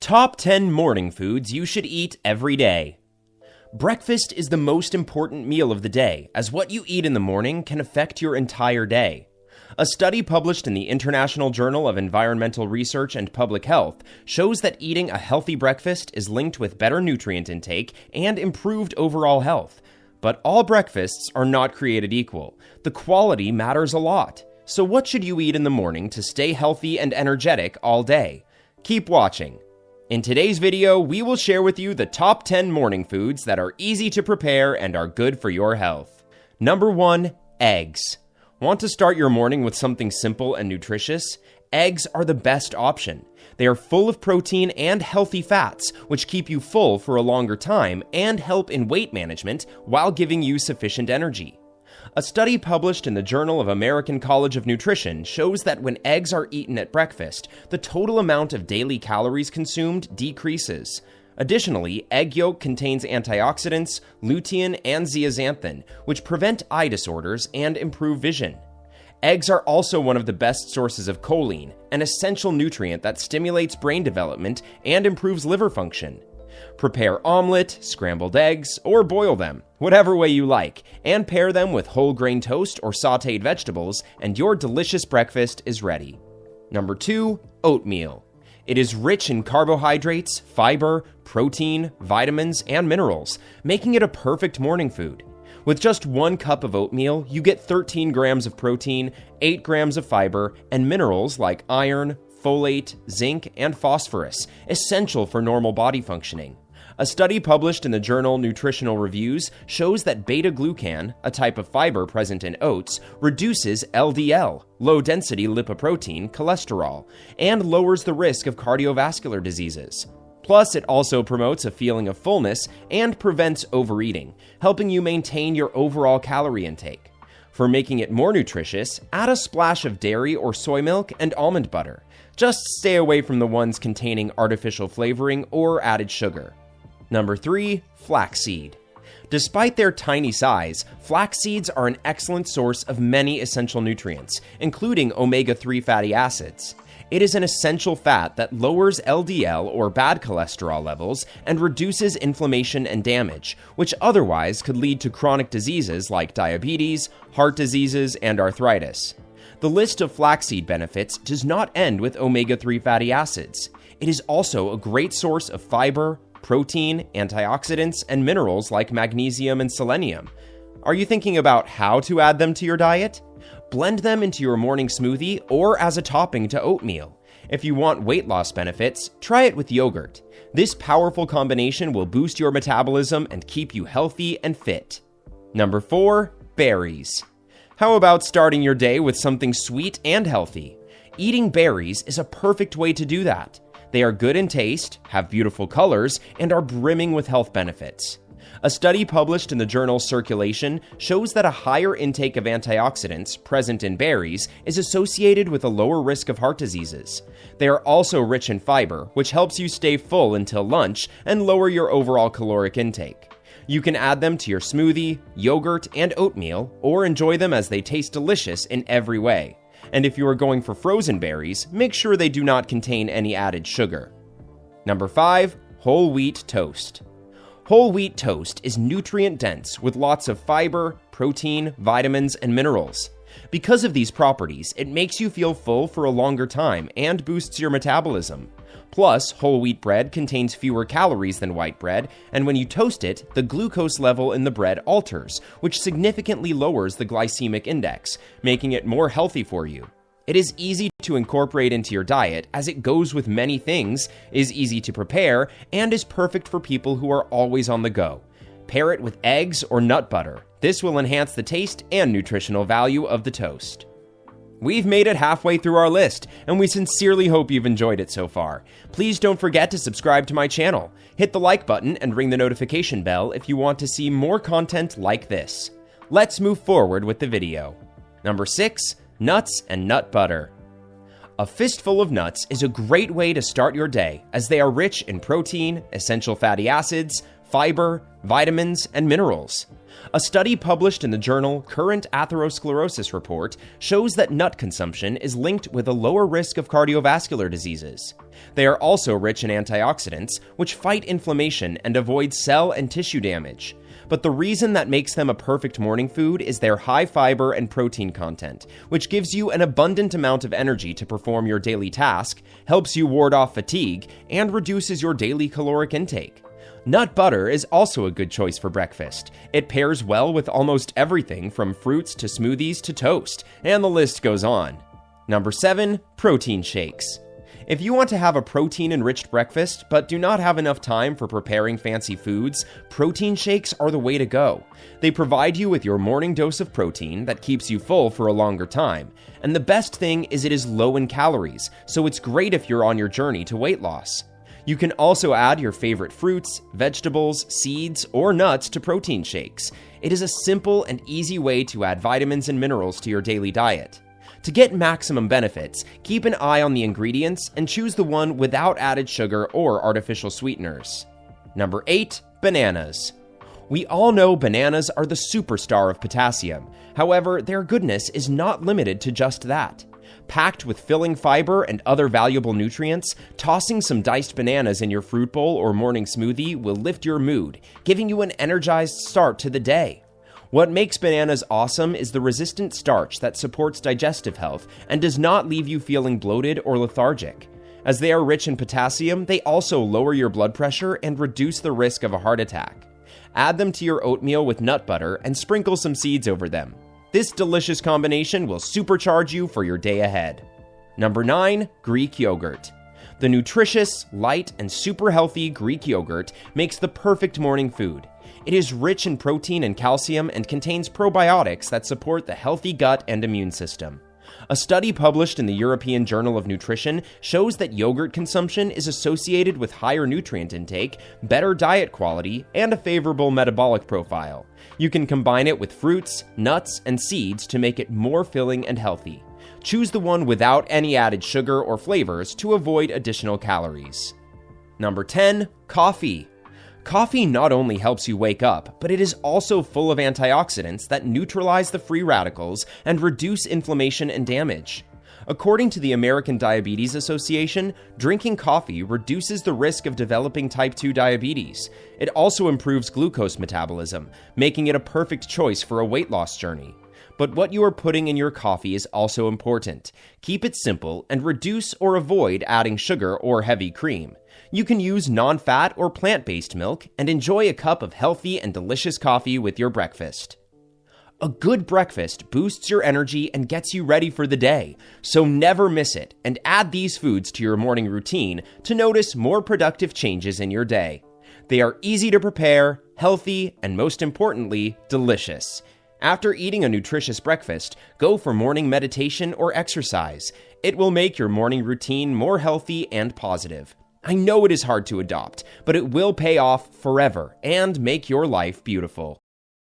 Top 10 morning foods you should eat every day. Breakfast is the most important meal of the day, as what you eat in the morning can affect your entire day. A study published in the International Journal of Environmental Research and Public Health shows that eating a healthy breakfast is linked with better nutrient intake and improved overall health. But all breakfasts are not created equal. The quality matters a lot. So what should you eat in the morning to stay healthy and energetic all day? Keep watching. In today's video, we will share with you the top 10 morning foods that are easy to prepare and are good for your health. Number 1, eggs. Want to start your morning with something simple and nutritious? Eggs are the best option. They are full of protein and healthy fats, which keep you full for a longer time and help in weight management while giving you sufficient energy. A study published in the Journal of American College of Nutrition shows that when eggs are eaten at breakfast, the total amount of daily calories consumed decreases. Additionally, egg yolk contains antioxidants, lutein, and zeaxanthin, which prevent eye disorders and improve vision. Eggs are also one of the best sources of choline, an essential nutrient that stimulates brain development and improves liver function. Prepare omelet, scrambled eggs, or boil them, whatever way you like, and pair them with whole grain toast or sautéed vegetables, and your delicious breakfast is ready. Number 2, oatmeal. It is rich in carbohydrates, fiber, protein, vitamins, and minerals, making it a perfect morning food. With just 1 cup of oatmeal, you get 13 grams of protein, 8 grams of fiber, and minerals like iron, folate, zinc, and phosphorus, essential for normal body functioning. A study published in the journal Nutritional Reviews shows that beta-glucan, a type of fiber present in oats, reduces LDL, low-density lipoprotein cholesterol, and lowers the risk of cardiovascular diseases. Plus, it also promotes a feeling of fullness and prevents overeating, helping you maintain your overall calorie intake. For making it more nutritious, add a splash of dairy or soy milk and almond butter. Just stay away from the ones containing artificial flavoring or added sugar. Number 3, flaxseed. Despite their tiny size, flax seeds are an excellent source of many essential nutrients, including omega-3 fatty acids. It is an essential fat that lowers LDL or bad cholesterol levels and reduces inflammation and damage, which otherwise could lead to chronic diseases like diabetes, heart diseases, and arthritis. The list of flaxseed benefits does not end with omega-3 fatty acids. It is also a great source of fiber, protein, antioxidants, and minerals like magnesium and selenium. Are you thinking about how to add them to your diet? Blend them into your morning smoothie or as a topping to oatmeal. If you want weight loss benefits, try it with yogurt. This powerful combination will boost your metabolism and keep you healthy and fit. Number 4, berries. How about starting your day with something sweet and healthy? Eating berries is a perfect way to do that. They are good in taste, have beautiful colors, and are brimming with health benefits. A study published in the journal Circulation shows that a higher intake of antioxidants present in berries is associated with a lower risk of heart diseases. They are also rich in fiber, which helps you stay full until lunch and lower your overall caloric intake. You can add them to your smoothie, yogurt, and oatmeal, or enjoy them as they taste delicious in every way. And if you are going for frozen berries, make sure they do not contain any added sugar. Number 5, whole wheat toast. Whole wheat toast is nutrient-dense with lots of fiber, protein, vitamins, and minerals. Because of these properties, it makes you feel full for a longer time and boosts your metabolism. Plus, whole wheat bread contains fewer calories than white bread, and when you toast it, the glucose level in the bread alters, which significantly lowers the glycemic index, making it more healthy for you. It is easy to incorporate into your diet as it goes with many things, is easy to prepare, and is perfect for people who are always on the go. Pair it with eggs or nut butter. This will enhance the taste and nutritional value of the toast. We've made it halfway through our list, and we sincerely hope you've enjoyed it so far. Please don't forget to subscribe to my channel. Hit the like button and ring the notification bell if you want to see more content like this. Let's move forward with the video. Number 6, nuts and nut butter. A fistful of nuts is a great way to start your day as they are rich in protein, essential fatty acids, fiber, vitamins, and minerals. A study published in the journal Current Atherosclerosis Report shows that nut consumption is linked with a lower risk of cardiovascular diseases. They are also rich in antioxidants, which fight inflammation and avoid cell and tissue damage. But the reason that makes them a perfect morning food is their high fiber and protein content, which gives you an abundant amount of energy to perform your daily task, helps you ward off fatigue, and reduces your daily caloric intake. Nut butter is also a good choice for breakfast. It pairs well with almost everything from fruits to smoothies to toast, and the list goes on. Number 7, protein shakes. If you want to have a protein-enriched breakfast but do not have enough time for preparing fancy foods, protein shakes are the way to go. They provide you with your morning dose of protein that keeps you full for a longer time. And the best thing is it is low in calories, so it's great if you're on your journey to weight loss. You can also add your favorite fruits, vegetables, seeds, or nuts to protein shakes. It is a simple and easy way to add vitamins and minerals to your daily diet. To get maximum benefits, keep an eye on the ingredients and choose the one without added sugar or artificial sweeteners. Number 8, bananas. We all know bananas are the superstar of potassium. However, their goodness is not limited to just that. Packed with filling fiber and other valuable nutrients, tossing some diced bananas in your fruit bowl or morning smoothie will lift your mood, giving you an energized start to the day. What makes bananas awesome is the resistant starch that supports digestive health and does not leave you feeling bloated or lethargic. As they are rich in potassium, they also lower your blood pressure and reduce the risk of a heart attack. Add them to your oatmeal with nut butter and sprinkle some seeds over them. This delicious combination will supercharge you for your day ahead. Number 9, Greek yogurt. The nutritious, light, and super healthy Greek yogurt makes the perfect morning food. It is rich in protein and calcium and contains probiotics that support the healthy gut and immune system. A study published in the European Journal of Nutrition shows that yogurt consumption is associated with higher nutrient intake, better diet quality, and a favorable metabolic profile. You can combine it with fruits, nuts, and seeds to make it more filling and healthy. Choose the one without any added sugar or flavors to avoid additional calories. Number 10, coffee. Coffee not only helps you wake up, but it is also full of antioxidants that neutralize the free radicals and reduce inflammation and damage. According to the American Diabetes Association, drinking coffee reduces the risk of developing type 2 diabetes. It also improves glucose metabolism, making it a perfect choice for a weight loss journey. But what you are putting in your coffee is also important. Keep it simple and reduce or avoid adding sugar or heavy cream. You can use non-fat or plant-based milk and enjoy a cup of healthy and delicious coffee with your breakfast. A good breakfast boosts your energy and gets you ready for the day, so never miss it and add these foods to your morning routine to notice more productive changes in your day. They are easy to prepare, healthy, and most importantly, delicious. After eating a nutritious breakfast, go for morning meditation or exercise. It will make your morning routine more healthy and positive. I know it is hard to adopt, but it will pay off forever and make your life beautiful.